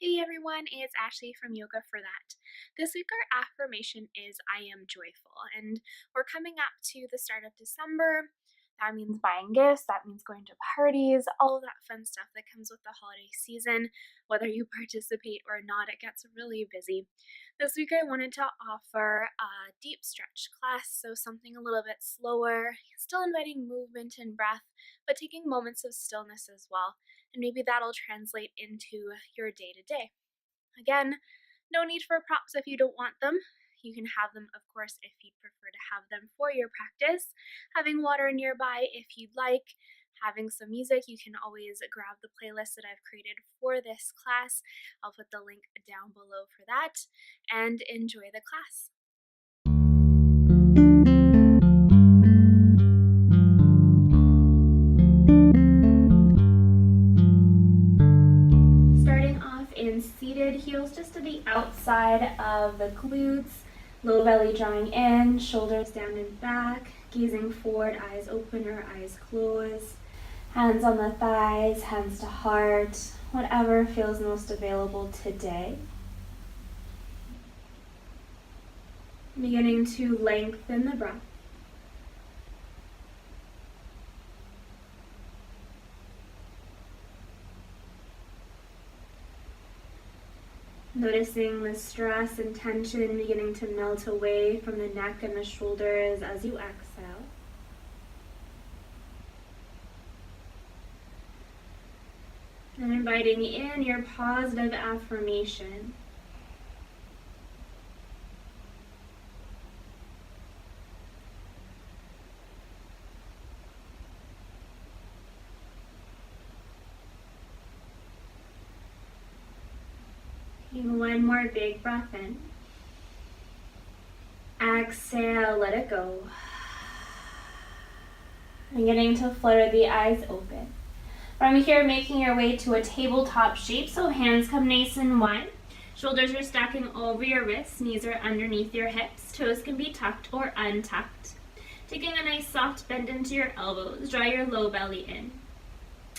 Hey everyone, it's Ashley from Yoga for That. This week our affirmation is I am joyful, and we're coming up to the start of December. That means buying gifts, that means going to parties, all of that fun stuff that comes with the holiday season. Whether you participate or not, it gets really busy. This week I wanted to offer a deep stretch class, so something a little bit slower, still inviting movement and breath, but taking moments of stillness as well, and maybe that'll translate into your day to day. Again, no need for props if you don't want them. You can have them, of course, if you'd prefer to have them for your practice. Having water nearby if you'd like. Having some music, you can always grab the playlist that I've created for this class. I'll put the link down below for that, and enjoy the class. Starting off in seated, heels just to the outside of the glutes, low belly drawing in, shoulders down and back, gazing forward, eyes open or eyes closed, hands on the thighs, hands to heart, whatever feels most available today. Beginning to lengthen the breath. Noticing the stress and tension beginning to melt away from the neck and the shoulders as you exhale. And inviting in your positive affirmation. And one more big breath in. Exhale, let it go. And getting to flutter the eyes open. From here, making your way to a tabletop shape, so hands come nice and wide. Shoulders are stacking over your wrists, knees are underneath your hips, toes can be tucked or untucked. Taking a nice soft bend into your elbows, draw your low belly in.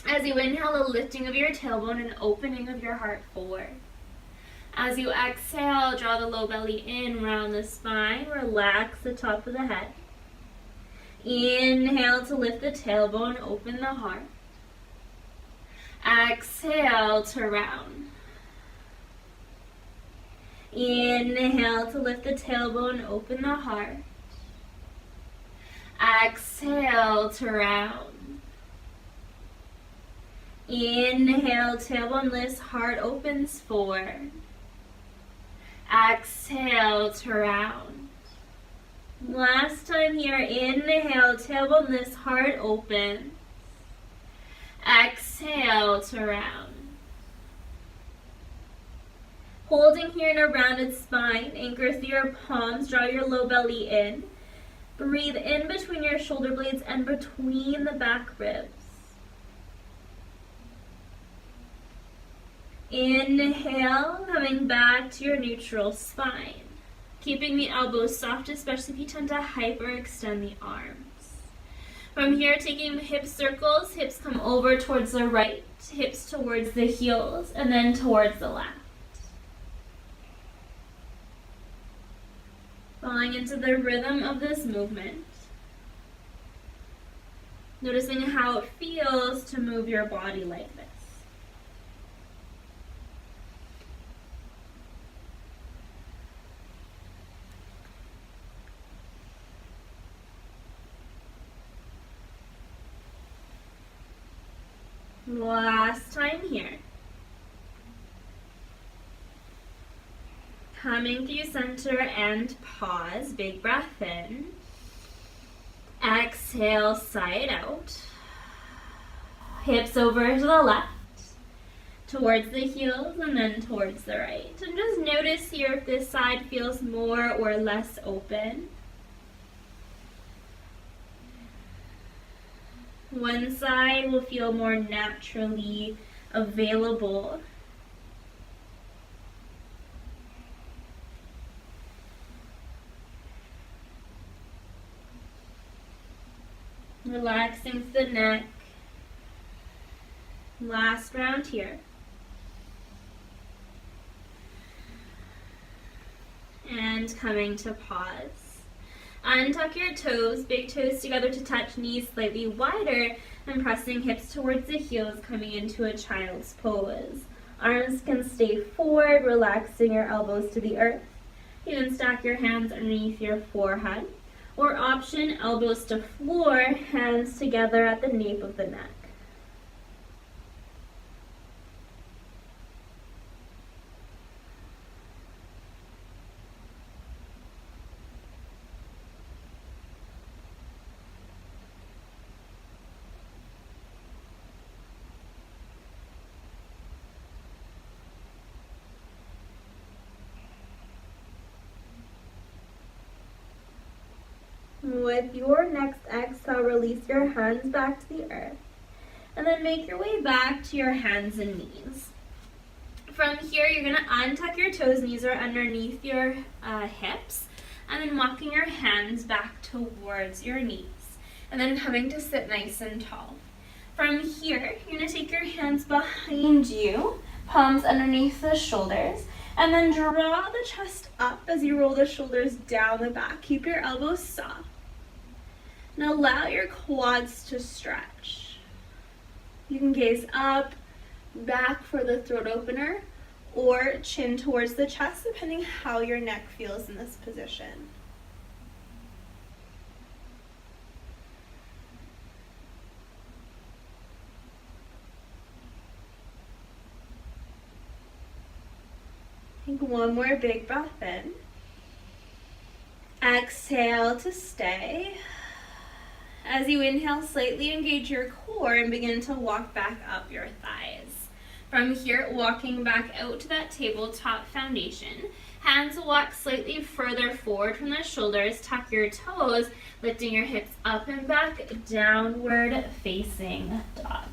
As you inhale, a lifting of your tailbone and opening of your heart forward. As you exhale, draw the low belly in, round the spine, relax the top of the head. Inhale to lift the tailbone, open the heart. Exhale to round. Inhale to lift the tailbone, open the heart. Exhale to round. Inhale, tailbone lifts, heart opens forward. Exhale to round. Last time here, inhale, tailbone lifts, heart opens. Exhale to round. Holding here in a rounded spine, anchor through your palms, draw your low belly in. Breathe in between your shoulder blades and between the back ribs. Inhale, coming back to your neutral spine. Keeping the elbows soft, especially if you tend to hyperextend the arms. From here, taking hip circles, hips come over towards the right, hips towards the heels, and then towards the left. Falling into the rhythm of this movement. Noticing how it feels to move your body like this. Last time here. Coming through center and pause. Big breath in. Exhale, side out. Hips over to the left. Towards the heels and then towards the right. And just notice here if this side feels more or less open. One side will feel more naturally available. Relaxing the neck. Last round here. and coming to pause. Untuck your toes, big toes together to touch, knees slightly wider, and pressing hips towards the heels, coming into a child's pose. Arms can stay forward, relaxing your elbows to the earth. You can stack your hands underneath your forehead, or option elbows to floor, hands together at the nape of the neck. With your next exhale, release your hands back to the earth, and then make your way back to your hands and knees. From here, you're going to untuck your toes, knees are underneath your hips, and then walking your hands back towards your knees, and then coming to sit nice and tall. From here, you're going to take your hands behind you, palms underneath the shoulders, and then draw the chest up as you roll the shoulders down the back. Keep your elbows soft. And allow your quads to stretch. You can gaze up, back for the throat opener, or chin towards the chest, depending how your neck feels in this position. Take one more big breath in. Exhale to stay. As you inhale, slightly engage your core and begin to walk back up your thighs. From here, walking back out to that tabletop foundation. Hands walk slightly further forward from the shoulders. Tuck your toes, lifting your hips up and back, downward facing dog.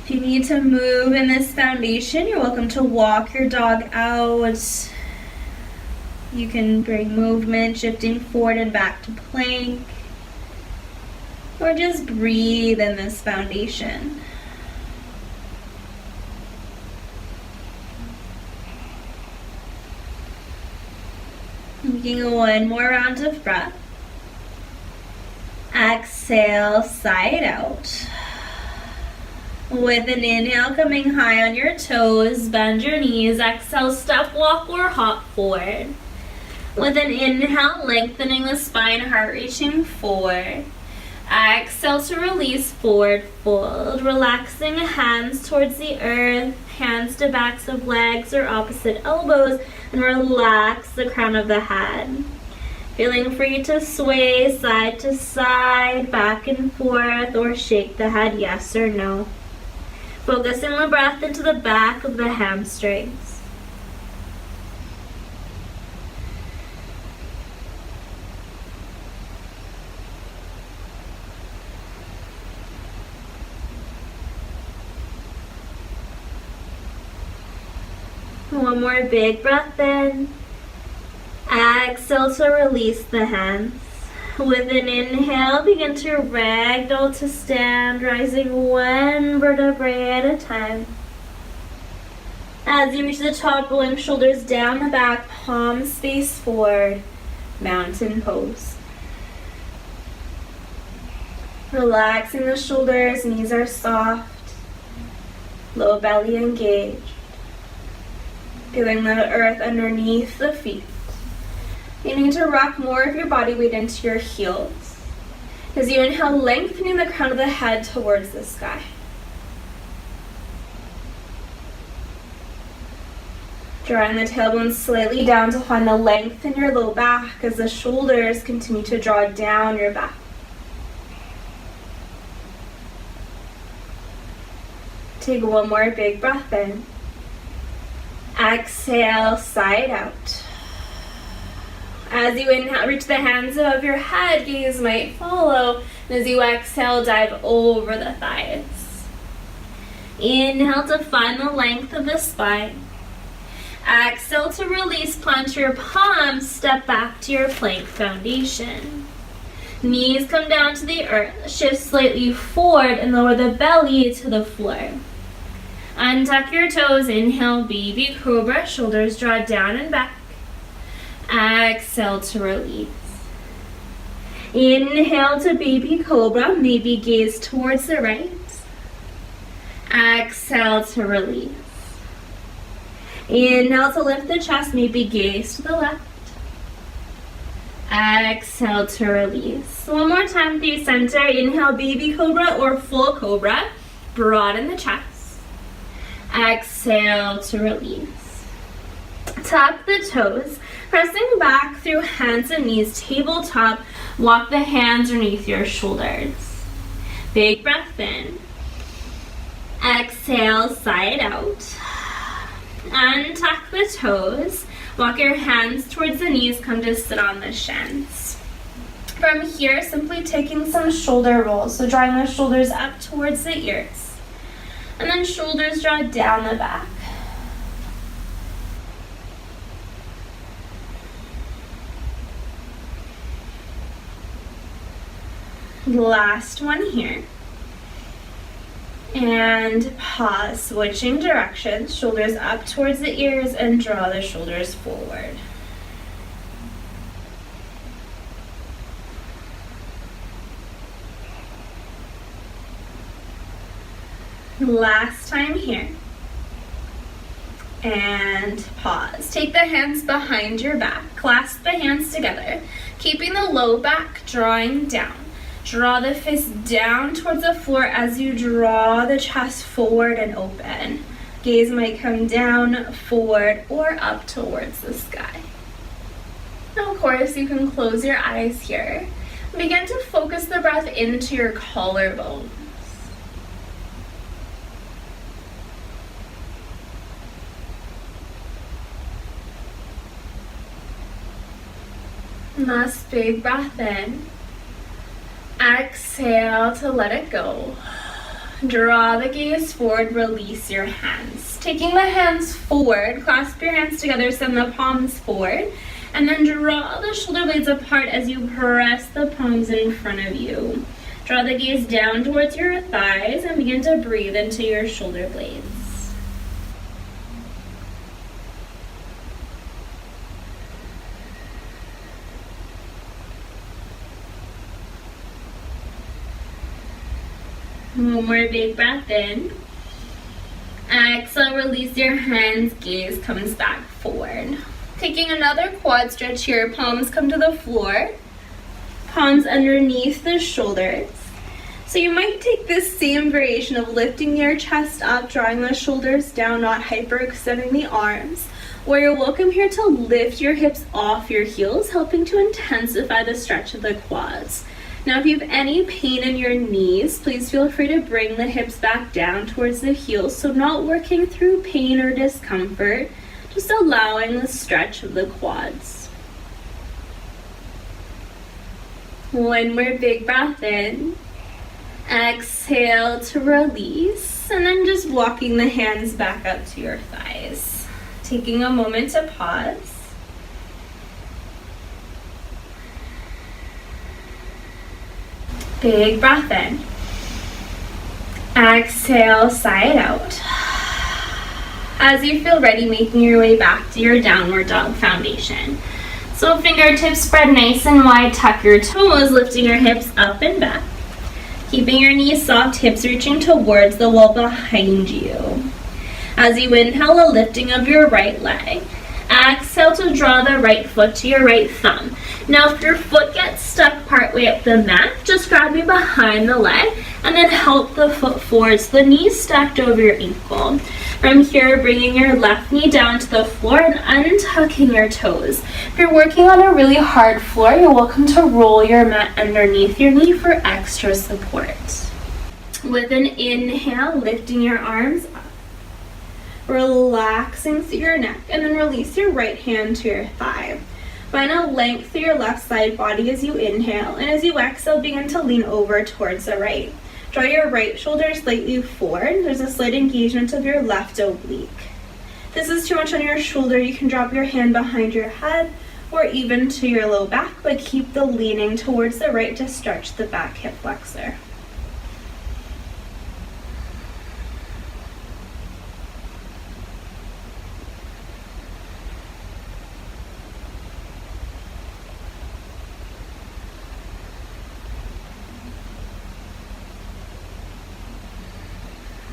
If you need to move in this foundation, you're welcome to walk your dog out. You can bring movement, shifting forward and back to plank, or just breathe in this foundation. Taking one more round of breath. Exhale, side out. With an inhale, coming high on your toes, bend your knees. Exhale, step, walk, or hop forward. With an inhale, lengthening the spine, heart reaching forward. Exhale to release, forward fold. Relaxing hands towards the earth, hands to backs of legs or opposite elbows, and relax the crown of the head. Feeling free to sway side to side, back and forth, or shake the head yes or no. Focusing the breath into the back of the hamstrings. One more big breath in. Exhale to release the hands. With an inhale, begin to ragdoll to stand, rising one vertebrae at a time. As you reach the top, rolling shoulders down the back, palms face forward, mountain pose. Relaxing the shoulders, knees are soft, low belly engaged. Feeling the earth underneath the feet. You need to rock more of your body weight into your heels. As you inhale, lengthening the crown of the head towards the sky. Drawing the tailbone slightly down to find the length in your low back as the shoulders continue to draw down your back. Take one more big breath in. Exhale, side out. As you inhale, reach the hands above your head, gaze might follow. And as you exhale, dive over the thighs. Inhale to find the length of the spine. Exhale to release, plant your palms, step back to your plank foundation. Knees come down to the earth, shift slightly forward and lower the belly to the floor. Untuck your toes, inhale, baby cobra, shoulders draw down and back. Exhale to release. Inhale to baby cobra, maybe gaze towards the right. Exhale to release. Inhale to lift the chest, maybe gaze to the left. Exhale to release. One more time, face center. Inhale, baby cobra or full cobra. Broaden the chest. Exhale to release. Tuck the toes, pressing back through hands and knees, tabletop. Walk the hands underneath your shoulders. Big breath in. Exhale, side out. Untuck the toes. Walk your hands towards the knees, come to sit on the shins. From here, simply taking some shoulder rolls, so drawing the shoulders up towards the ears. And then shoulders draw down the back. Last one here. And pause, switching directions, shoulders up towards the ears and draw the shoulders forward. Last time here. And pause. Take the hands behind your back, clasp the hands together, keeping the low back drawing down. Draw the fist down towards the floor as you draw the chest forward and open. Gaze might come down, forward, or up towards the sky. Now, of course, you can close your eyes here. Begin to focus the breath into your collarbones. Last big breath in. Exhale to let it go. Draw the gaze forward, release your hands. Taking the hands forward, clasp your hands together, send the palms forward, and then draw the shoulder blades apart as you press the palms in front of you. Draw the gaze down towards your thighs and begin to breathe into your shoulder blades. One more big breath in. Exhale, release your hands, gaze comes back forward. Taking another quad stretch here, palms come to the floor, palms underneath the shoulders. So you might take this same variation of lifting your chest up, drawing the shoulders down, not hyperextending the arms, or you're welcome here to lift your hips off your heels, helping to intensify the stretch of the quads. Now, if you have any pain in your knees, please feel free to bring the hips back down towards the heels. So not working through pain or discomfort, just allowing the stretch of the quads. One more big breath in. Exhale to release. And then just walking the hands back up to your thighs. Taking a moment to pause. Big breath in. Exhale, side out. As you feel ready, making your way back to your downward dog foundation. So fingertips spread nice and wide, tuck your toes, lifting your hips up and back. Keeping your knees soft, hips reaching towards the wall behind you. As you inhale, a lifting of your right leg. Exhale to draw the right foot to your right thumb. Now if your foot gets stuck partway up the mat, just grab me behind the leg and then help the foot forward so the knees stacked over your ankle. From here, bringing your left knee down to the floor and untucking your toes. If you're working on a really hard floor, you're welcome to roll your mat underneath your knee for extra support. With an inhale, lifting your arms up. Relaxing through your neck, and then release your right hand to your thigh. Find a length through your left side body as you inhale, and as you exhale, begin to lean over towards the right. Draw your right shoulder slightly forward. There's a slight engagement of your left oblique. If this is too much on your shoulder, you can drop your hand behind your head or even to your low back, but keep the leaning towards the right to stretch the back hip flexor.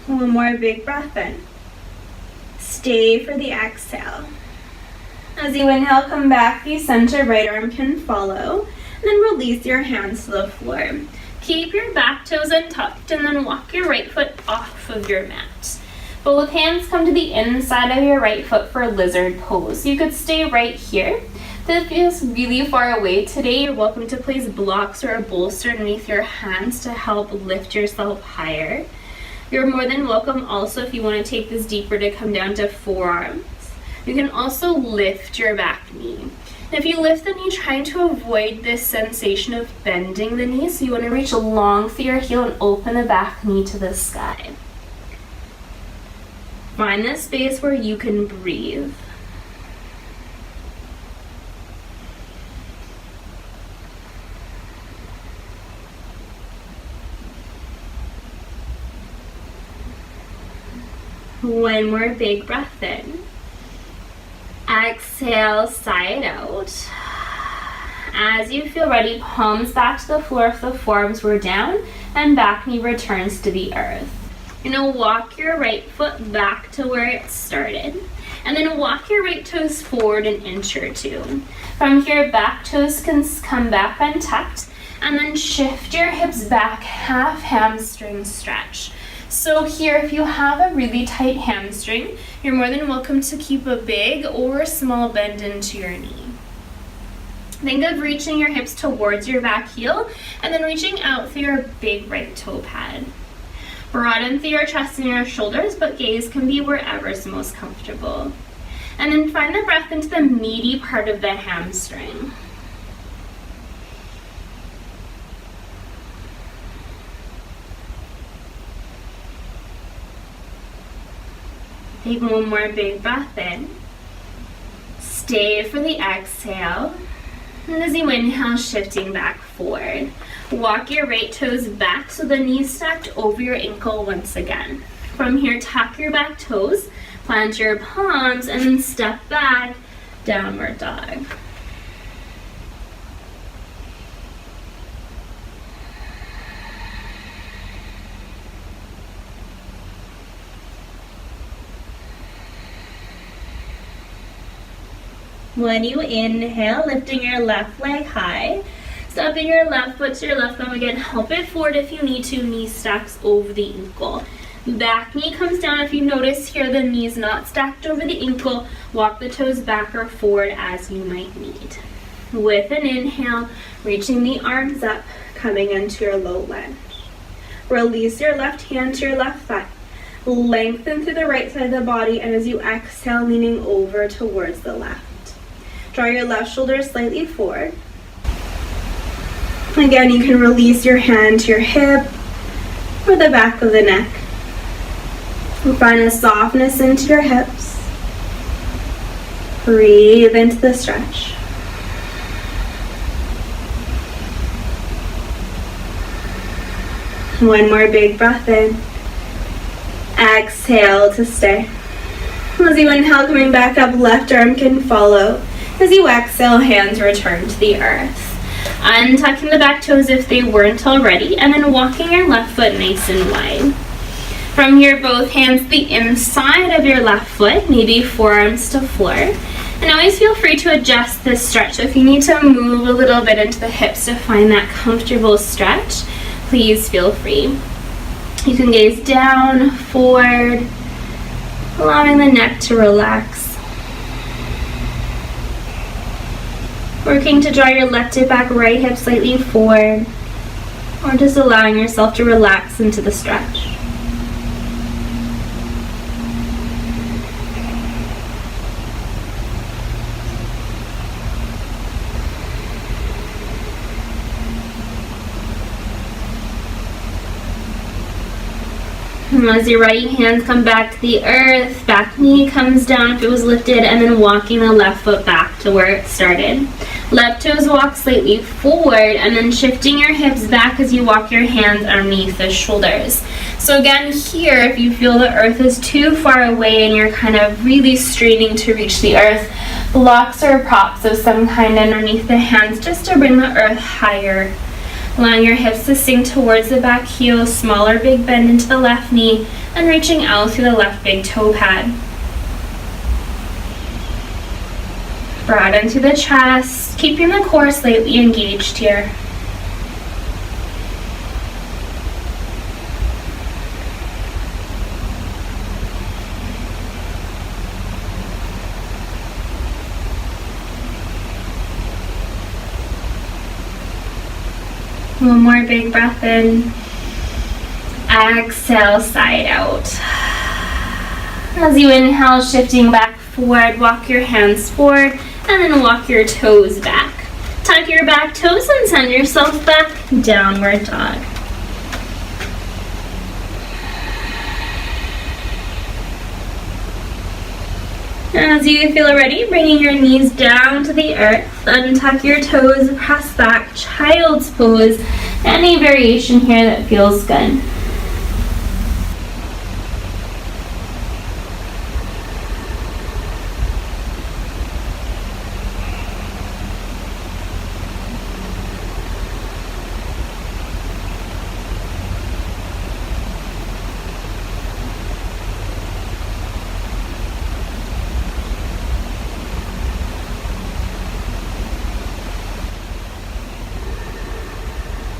One more big breath in. Stay for the exhale. As you inhale, come back, the center right arm can follow, and then release your hands to the floor. Keep your back toes untucked and then walk your right foot off of your mat. Both hands come to the inside of your right foot for lizard pose. You could stay right here. If it feels really far away today, you're welcome to place blocks or a bolster underneath your hands to help lift yourself higher. You're more than welcome also, if you want to take this deeper, to come down to forearms. You can also lift your back knee. And if you lift the knee, trying to avoid this sensation of bending the knee, so you want to reach long through your heel and open the back knee to the sky. Find the space where you can breathe. One more big breath in. Exhale, side out. As you feel ready, palms back to the floor if the forearms were down, and back knee returns to the earth. You're going to walk your right foot back to where it started, and then walk your right toes forward an inch or two. From here, back toes can come back untucked, and then shift your hips back, half hamstring stretch. So here, if you have a really tight hamstring, you're more than welcome to keep a big or a small bend into your knee. Think of reaching your hips towards your back heel and then reaching out through your big right toe pad. Broaden through your chest and your shoulders, but gaze can be wherever is most comfortable. And then find the breath into the meaty part of the hamstring. Take one more big breath in. Stay for the exhale. And as you inhale, shifting back forward. Walk your right toes back so the knees stacked over your ankle once again. From here, tuck your back toes, plant your palms, and then step back, downward dog. When you inhale, lifting your left leg high, stepping your left foot to your left thumb again, help it forward if you need to, knee stacks over the ankle. Back knee comes down. If you notice here the knee's not stacked over the ankle, walk the toes back or forward as you might need. With an inhale, reaching the arms up, coming into your low lunge. Release your left hand to your left thigh. Lengthen through the right side of the body, and as you exhale, leaning over towards the left. Draw your left shoulder slightly forward. Again, you can release your hand to your hip or the back of the neck. And find a softness into your hips. Breathe into the stretch. One more big breath in. Exhale to stay. As you inhale, coming back up, left arm can follow. As you exhale, hands return to the earth. Untucking the back toes if they weren't already, and then walking your left foot nice and wide. From here, both hands the inside of your left foot, maybe forearms to floor. And always feel free to adjust this stretch. So if you need to move a little bit into the hips to find that comfortable stretch, please feel free. You can gaze down, forward, allowing the neck to relax. Working to draw your left hip back, right hip slightly forward, or just allowing yourself to relax into the stretch. As your right hand comes back to the earth, back knee comes down if it was lifted, and then walking the left foot back to where it started. Left toes walk slightly forward, and then shifting your hips back as you walk your hands underneath the shoulders. So again, here, if you feel the earth is too far away and you're kind of really straining to reach the earth, blocks or props of some kind underneath the hands just to bring the earth higher. Allowing your hips to sink towards the back heel, smaller big bend into the left knee, and reaching out through the left big toe pad. Broad into the chest, keeping the core slightly engaged here. One more big breath in. Exhale, side out. As you inhale, shifting back forward, walk your hands forward, and then walk your toes back. Tuck your back toes and send yourself back, downward dog. As you feel ready, bringing your knees down to the earth, untuck your toes, press back, child's pose, any variation here that feels good.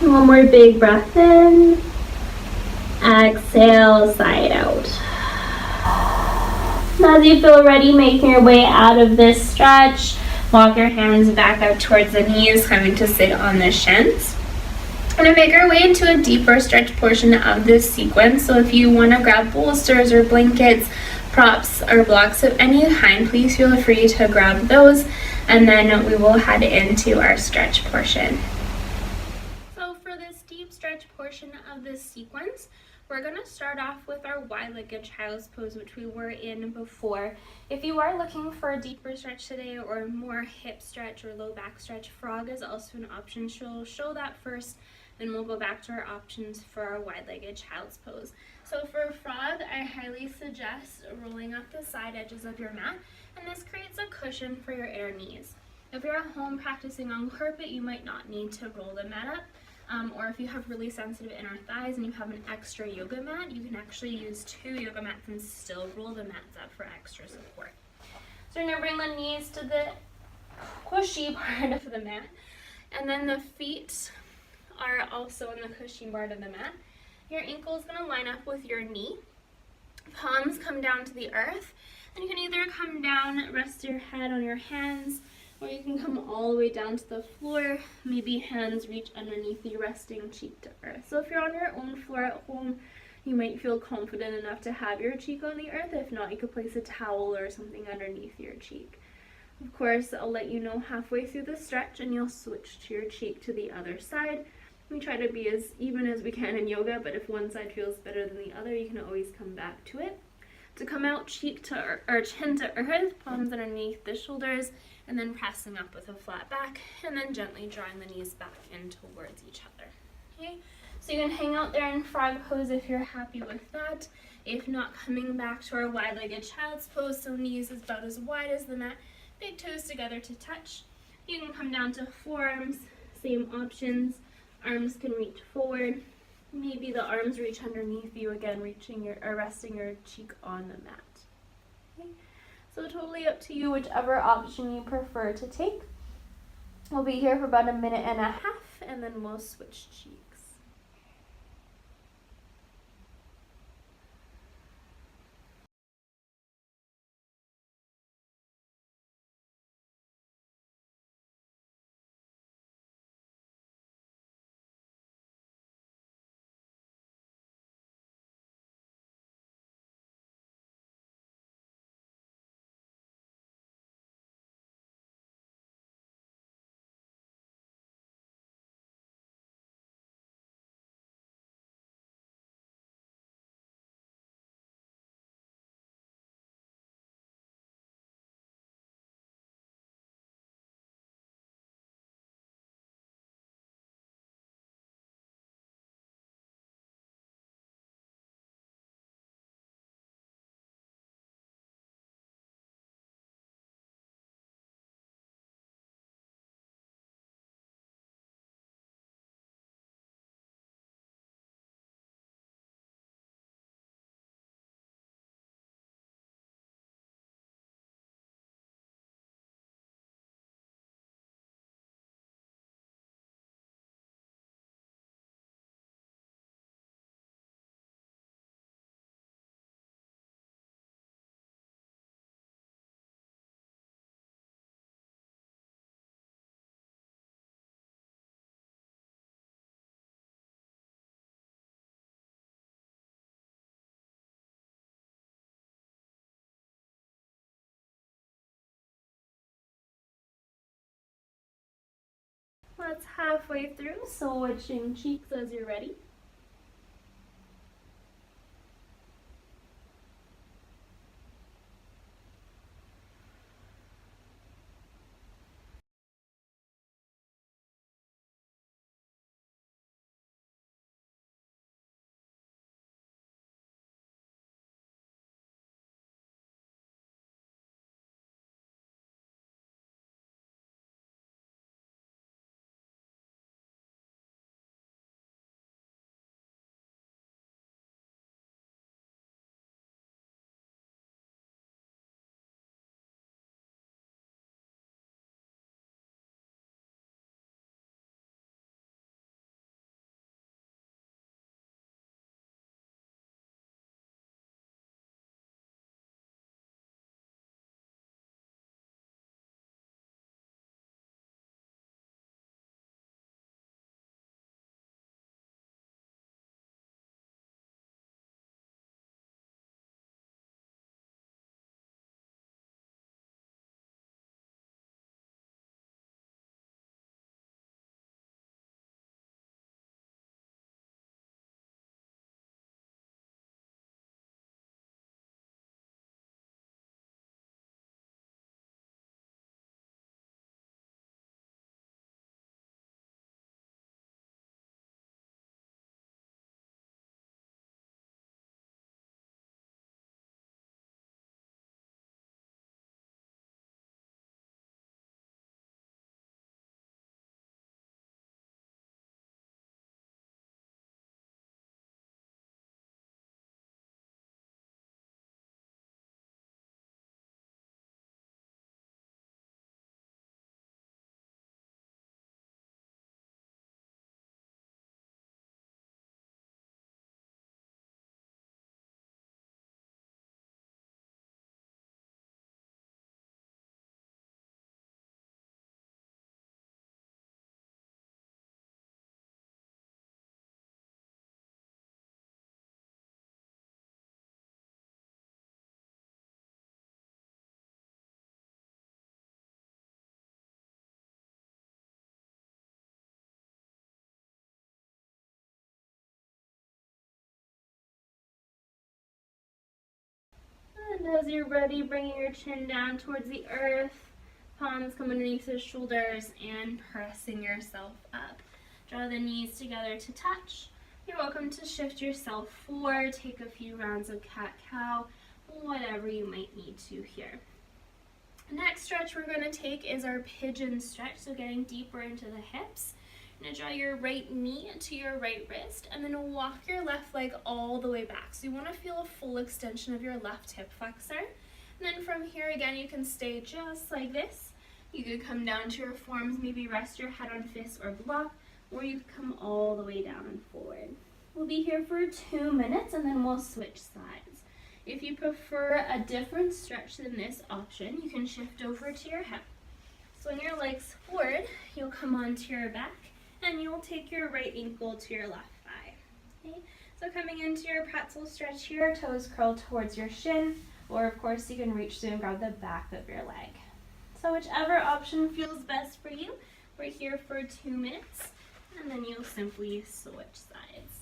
One more big breath in. Exhale, side out. As you feel ready, making your way out of this stretch, walk your hands back up towards the knees, coming to sit on the shins. We're going to make our way into a deeper stretch portion of this sequence. So if you want to grab bolsters or blankets, props or blocks of any kind, please feel free to grab those, and then we will head into our stretch portion. So for this deep stretch portion of this sequence, we're going to start off with our wide-legged child's pose, which we were in before. If you are looking for a deeper stretch today or more hip stretch or low back stretch, frog is also an option. She'll show that first, then we'll go back to our options for our wide-legged child's pose. So for frog, I highly suggest rolling up the side edges of your mat, and this creates a cushion for your inner knees. If you're at home practicing on carpet, you might not need to roll the mat up. Or if you have really sensitive inner thighs and you have an extra yoga mat, you can actually use 2 yoga mats and still roll the mats up for extra support. So you're going to bring the knees to the cushy part of the mat, and then the feet are also in the cushy part of the mat. Your ankle is going to line up with your knee. Palms come down to the earth, and you can either come down, rest your head on your hands, or you can come all the way down to the floor, maybe hands reach underneath you, resting cheek to earth. So if you're on your own floor at home, you might feel confident enough to have your cheek on the earth. If not, you could place a towel or something underneath your cheek. Of course, I'll let you know halfway through the stretch, and you'll switch to your cheek to the other side. We try to be as even as we can in yoga, but if one side feels better than the other, you can always come back to it. To come out cheek to or chin to earth, palms underneath the shoulders, and then pressing up with a flat back, and then gently drawing the knees back in towards each other. Okay, so you can hang out there in frog pose if you're happy with that. If not, coming back to our wide-legged child's pose, so knees is about as wide as the mat, big toes together to touch. You can come down to forearms, same options. Arms can reach forward. Maybe the arms reach underneath you, again reaching your or resting your cheek on the mat. Okay. So totally up to you, whichever option you prefer to take. We'll be here for about 1.5 minutes, and then we'll switch cheeks. That's halfway through, switching cheeks as you're ready. And as you're ready, bringing your chin down towards the earth, palms come underneath the shoulders, and pressing yourself up. Draw the knees together to touch. You're welcome to shift yourself forward, take a few rounds of cat-cow, whatever you might need to here. Next stretch we're going to take is our pigeon stretch, so getting deeper into the hips. You're going to draw your right knee to your right wrist and then walk your left leg all the way back. So you want to feel a full extension of your left hip flexor. And then from here again you can stay just like this. You could come down to your forms, maybe rest your head on fist or block, or you could come all the way down and forward. We'll be here for 2 minutes and then we'll switch sides. If you prefer a different stretch than this option, you can shift over to your hip. Swing your legs forward, you'll come onto your back, and you'll take your right ankle to your left thigh. Okay? So coming into your pretzel stretch here, toes curl towards your shin, or of course you can reach through and grab the back of your leg. So whichever option feels best for you, we're here for 2 minutes, and then you'll simply switch sides.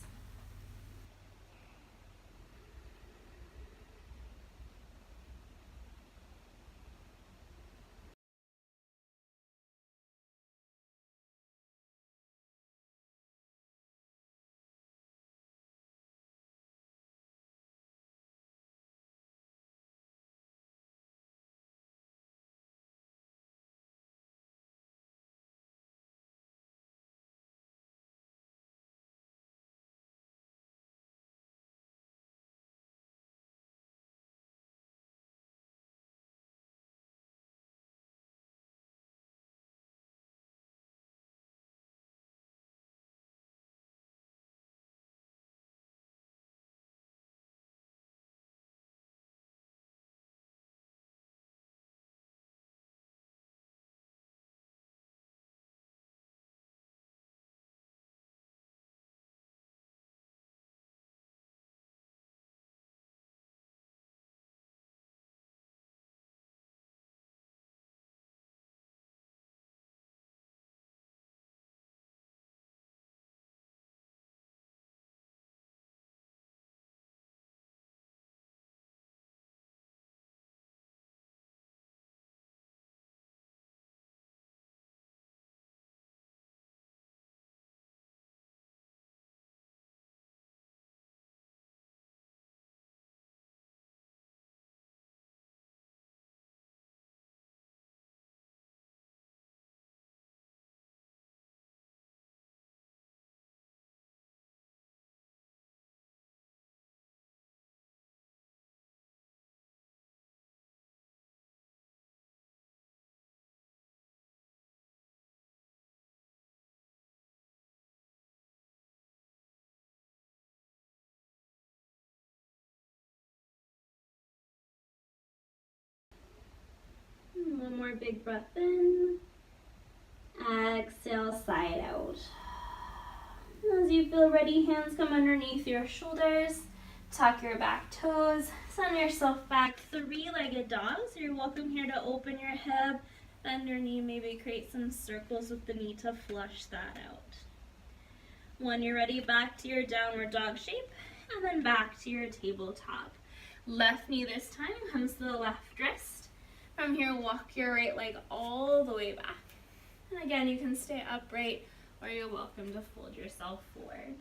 one more big breath in. Exhale, side out. As you feel ready, hands come underneath your shoulders. Tuck your back toes. Send yourself back, three-legged dog. So you're welcome here to open your hip, bend your knee, maybe create some circles with the knee to flush that out. When you're ready, back to your downward dog shape, and then back to your tabletop. Left knee this time comes to the left wrist. From here, walk your right leg all the way back. And again, you can stay upright, or you're welcome to fold yourself forward.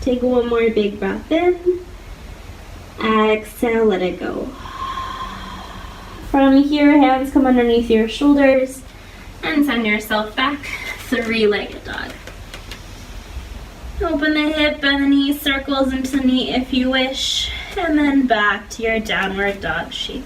Take one more big breath in. Exhale, let it go. From here, hands come underneath your shoulders and send yourself back, three-legged dog. Open the hip, bend the knee, circles into the knee if you wish, and then back to your downward dog shape.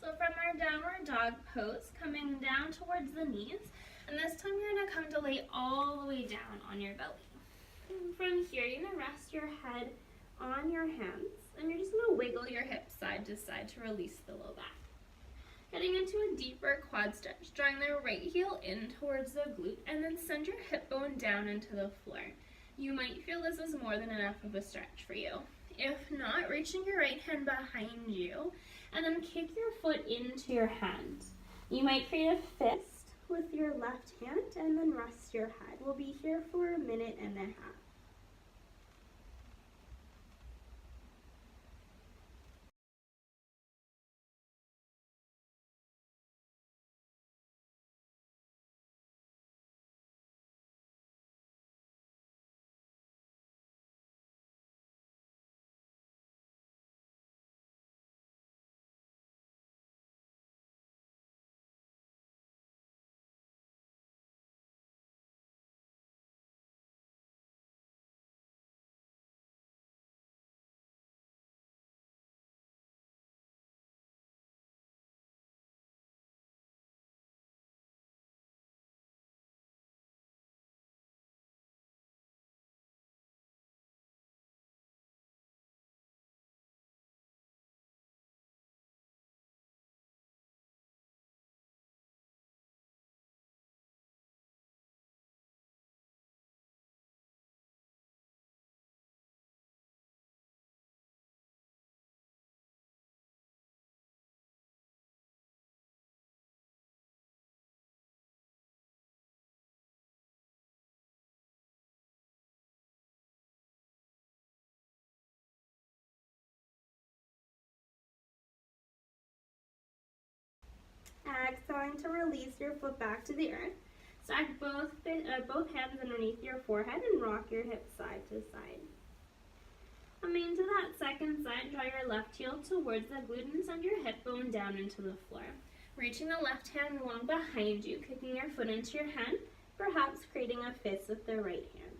So from our downward dog pose, coming down towards the knees, and this time you're going to come to lay all the way down on your belly. And from here, you're going to rest your head on your hands, and you're just going to wiggle your hips side to side to release the low back. Heading into a deeper quad stretch, drawing the right heel in towards the glute, and then send your hip bone down into the floor. You might feel this is more than enough of a stretch for you. If not, reaching your right hand behind you, and then kick your foot into your hand. You might create a fist with your left hand, and then rest your head. We'll be here for a minute and a half. exhaling to release your foot back to the earth. Stack both hands underneath your forehead and rock your hips side to side. Coming to that second side, draw your left heel towards the glute and send your hip bone down into the floor. Reaching the left hand along behind you, kicking your foot into your hand, perhaps creating a fist with the right hand.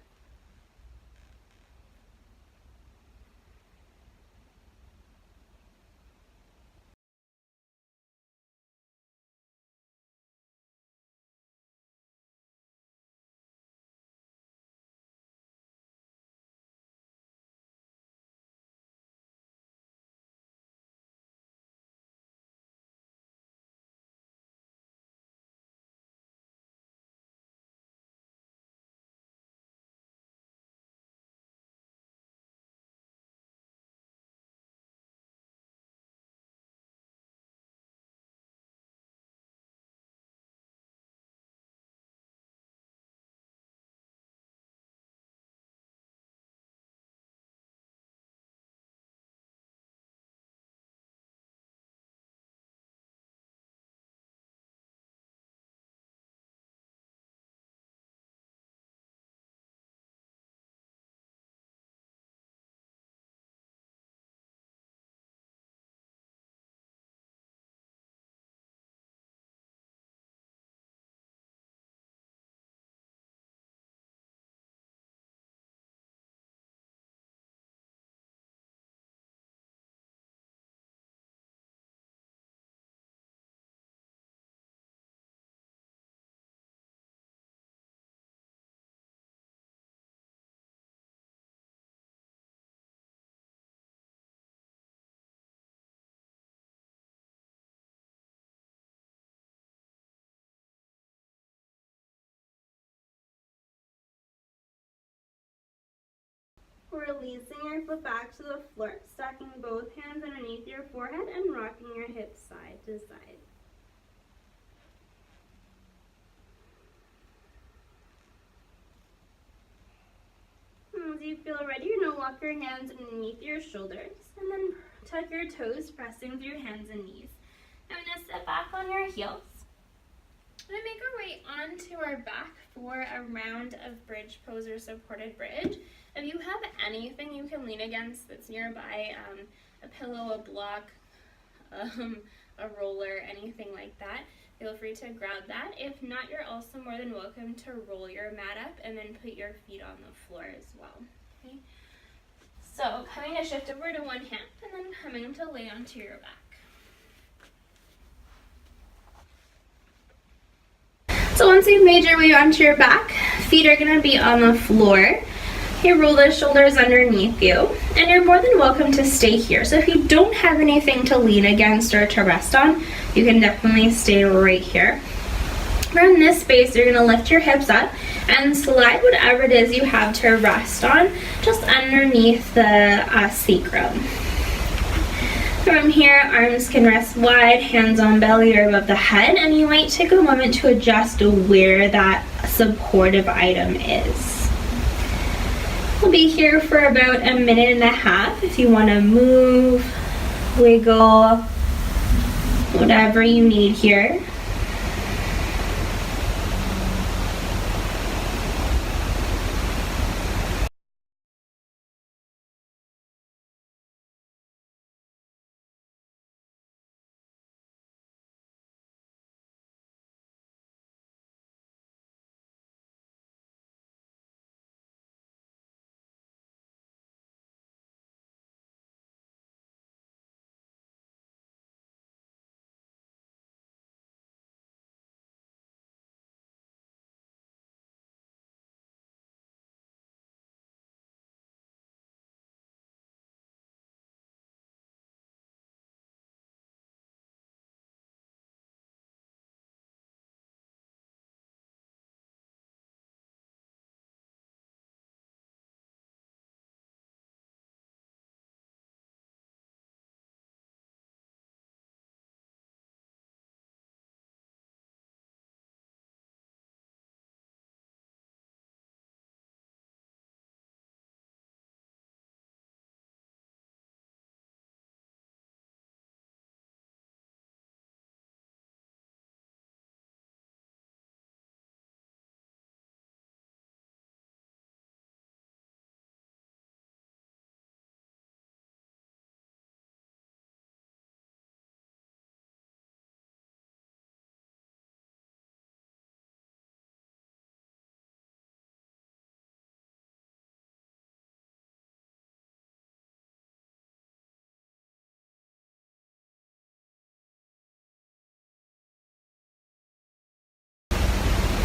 Releasing your foot back to the floor, stacking both hands underneath your forehead and rocking your hips side to side. As you feel ready, you're going to walk your hands underneath your shoulders and then tuck your toes, pressing through hands and knees. Now we're going to sit back on your heels. We're going to make our way onto our back for a round of bridge pose or supported bridge. If you have anything you can lean against that's nearby, a pillow, a block, a roller, anything like that, feel free to grab that. If not, you're also more than welcome to roll your mat up and then put your feet on the floor as well. Okay? So coming to shift over to one hand and then coming to lay onto your back. So once you've made your way onto your back, feet are going to be on the floor. You roll the shoulders underneath you, and you're more than welcome to stay here. So if you don't have anything to lean against or to rest on, you can definitely stay right here. From this space, you're going to lift your hips up and slide whatever it is you have to rest on just underneath the sacrum. From here, arms can rest wide, hands on belly or above the head, and you might take a moment to adjust where that supportive item is. We'll be here for about a minute and a half if you want to move, wiggle, whatever you need here.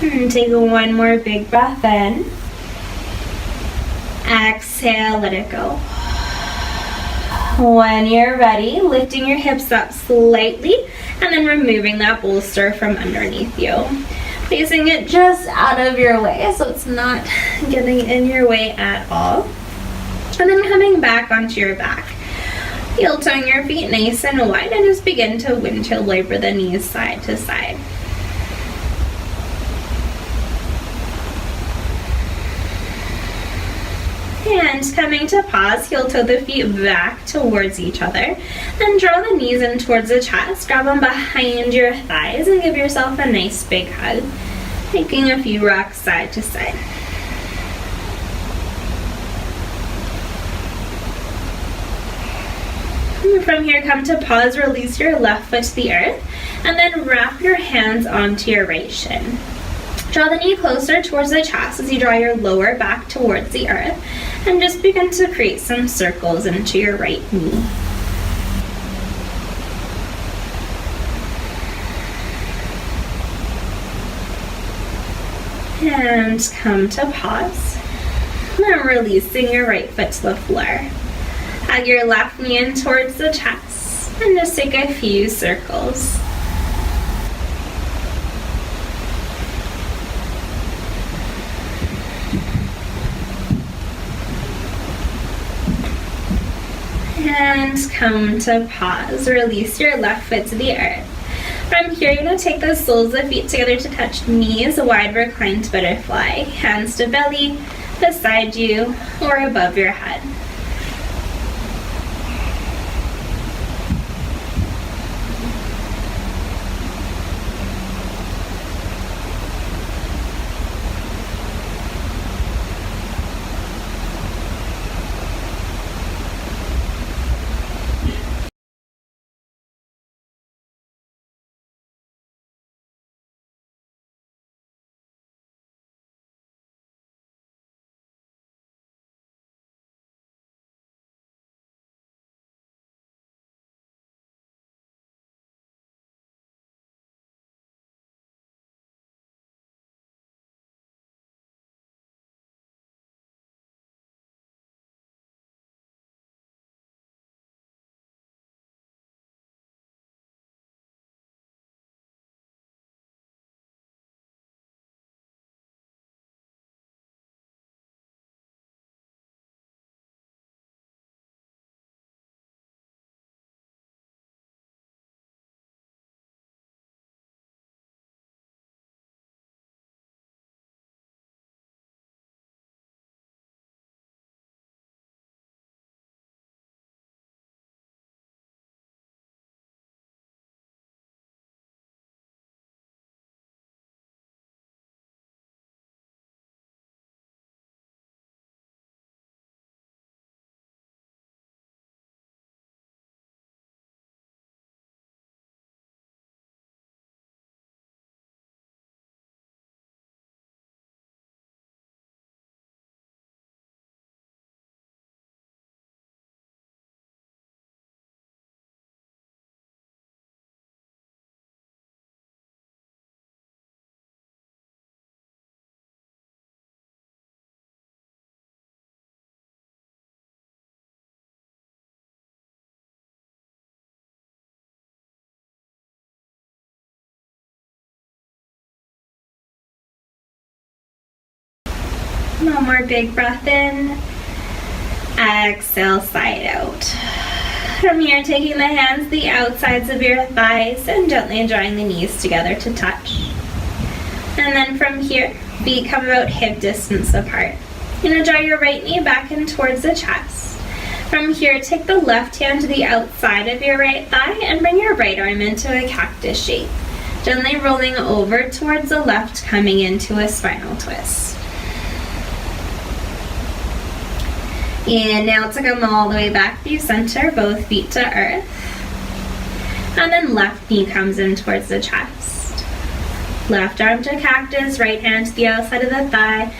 And take one more big breath in. Exhale, let it go. When you're ready, lifting your hips up slightly and then removing that bolster from underneath you. Placing it just out of your way so it's not getting in your way at all. And then coming back onto your back. Heel toeing your feet nice and wide and just begin to windshield wiper the knees side to side. And coming to pause, heel toe the feet back towards each other. Then draw the knees in towards the chest, grab them behind your thighs and give yourself a nice big hug. Taking a few rocks side to side. And from here, come to pause, release your left foot to the earth, and then wrap your hands onto your right shin. Draw the knee closer towards the chest as you draw your lower back towards the earth, and just begin to create some circles into your right knee. And come to pause. Now releasing your right foot to the floor. Hug your left knee in towards the chest, and just take a few circles. And come to pause. Release your left foot to the earth. From here, you're going to take the soles of the feet together to touch knees, a wide reclined butterfly. Hands to belly, beside you, or above your head. One more big breath in. Exhale, side out. From here, taking the hands to the outsides of your thighs and gently drawing the knees together to touch. And then from here, feet come about hip distance apart. You're going to draw your right knee back in towards the chest. From here, take the left hand to the outside of your right thigh and bring your right arm into a cactus shape. Gently rolling over towards the left, coming into a spinal twist. And now to come all the way back through center, both feet to earth. And then left knee comes in towards the chest. Left arm to cactus, right hand to the outside of the thigh,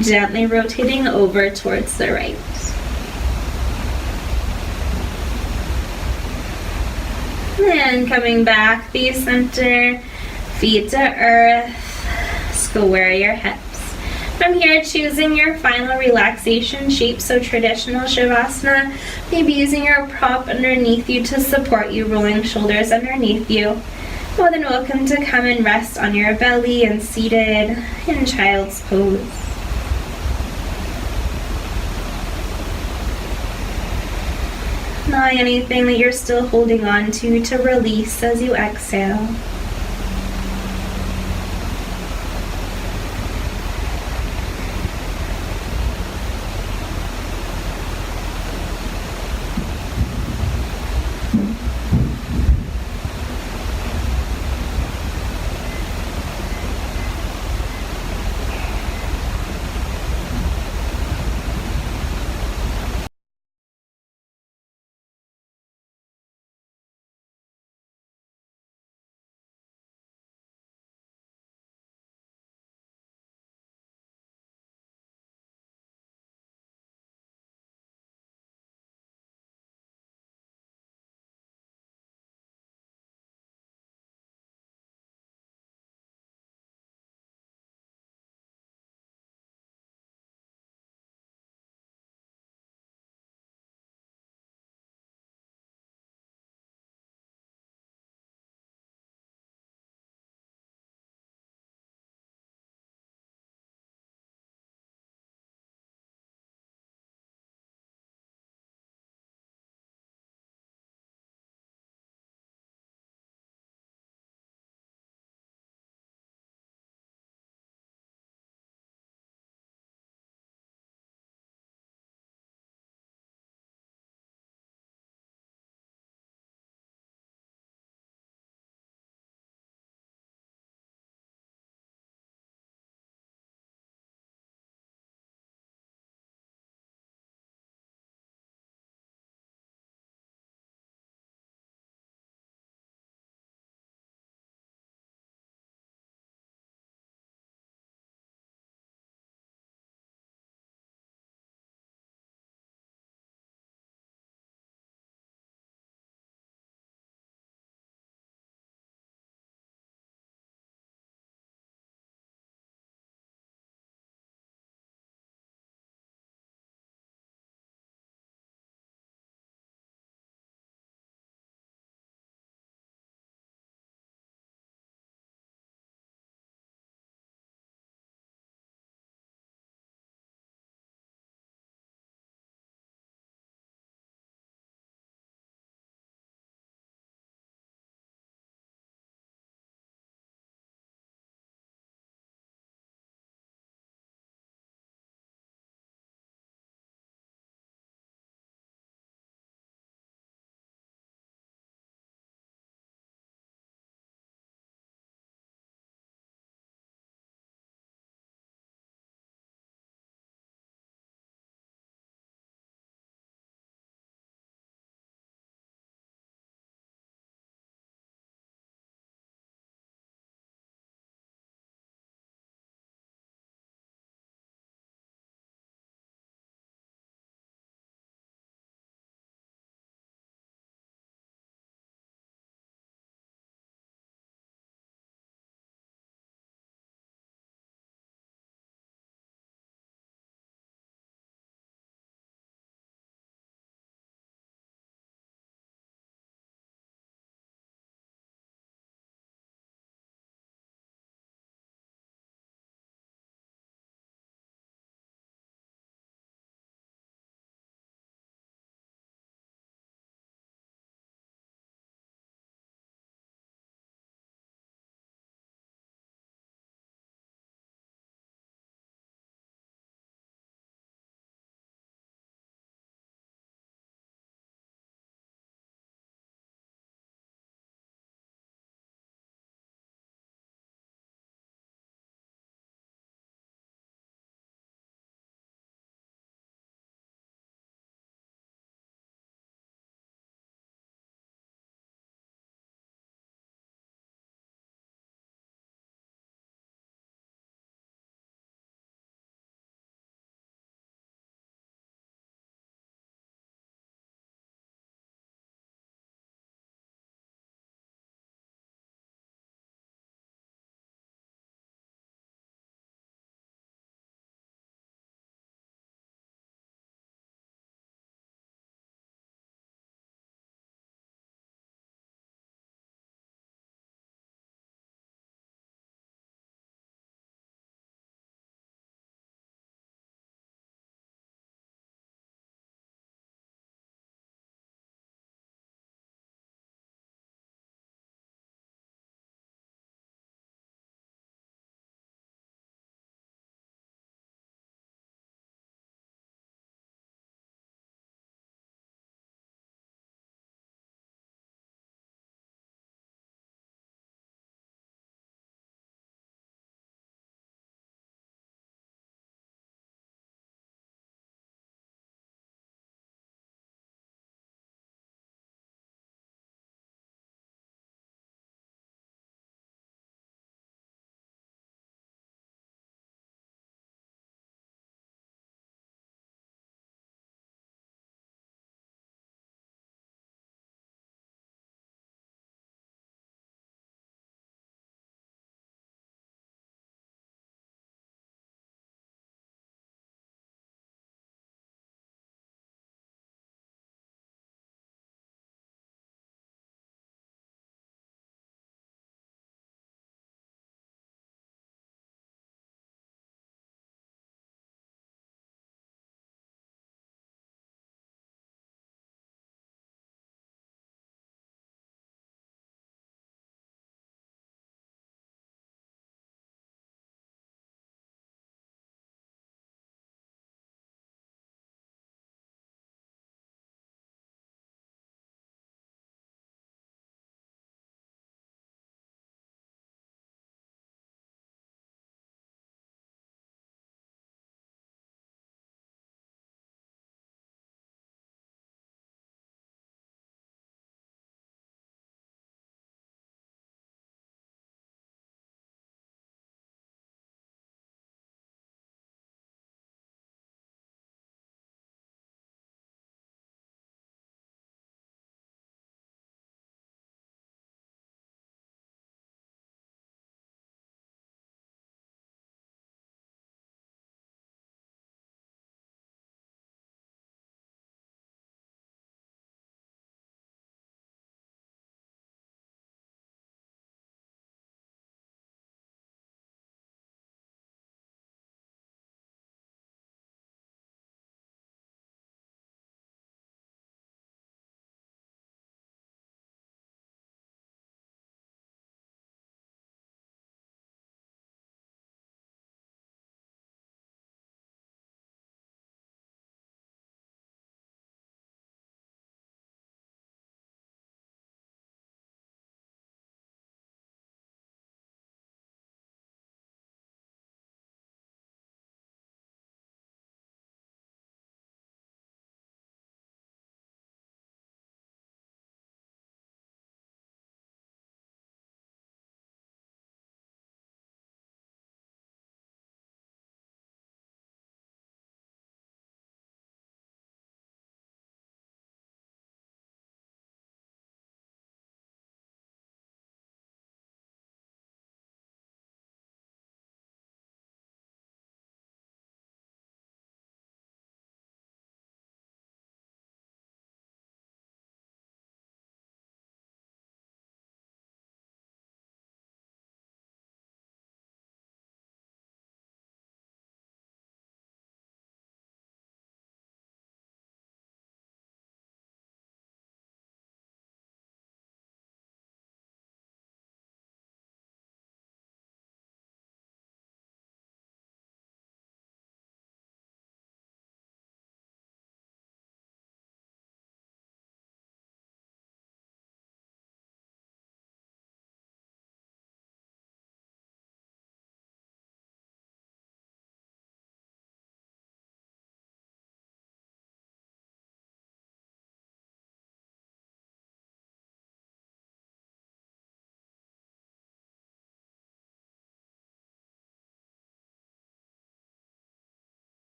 gently rotating over towards the right. And coming back through center, feet to earth. square your hips. From here, choosing your final relaxation shape, so traditional Shavasana, maybe using your prop underneath you to support you, rolling shoulders underneath you. More than welcome to come and rest on your belly and seated in child's pose. Allowing anything that you're still holding on to release as you exhale.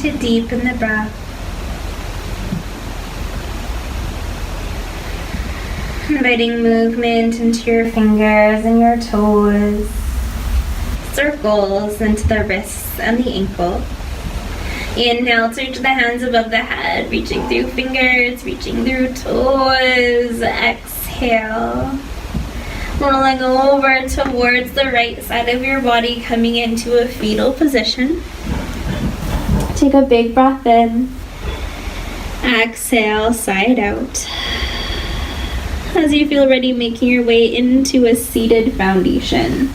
to deepen the breath. Inviting movement into your fingers and your toes. Circles into the wrists and the ankle. Inhale to reach the hands above the head, reaching through fingers, reaching through toes. Exhale. Rolling over towards the right side of your body, coming into a fetal position. Take a big breath in. Exhale, side out. As you feel ready, making your way into a seated foundation.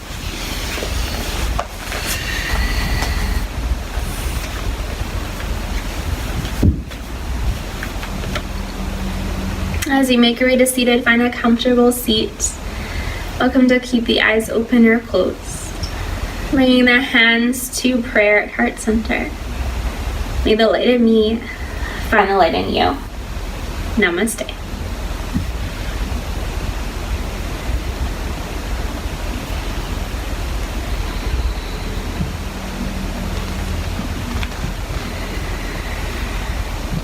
As you make your way to seated, find a comfortable seat. Welcome to keep the eyes open or closed. Bringing the hands to prayer at heart center. May the light in me find the light in you. Namaste.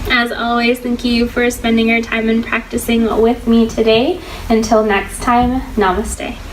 As always, thank you for spending your time and practicing with me today. Until next time, namaste.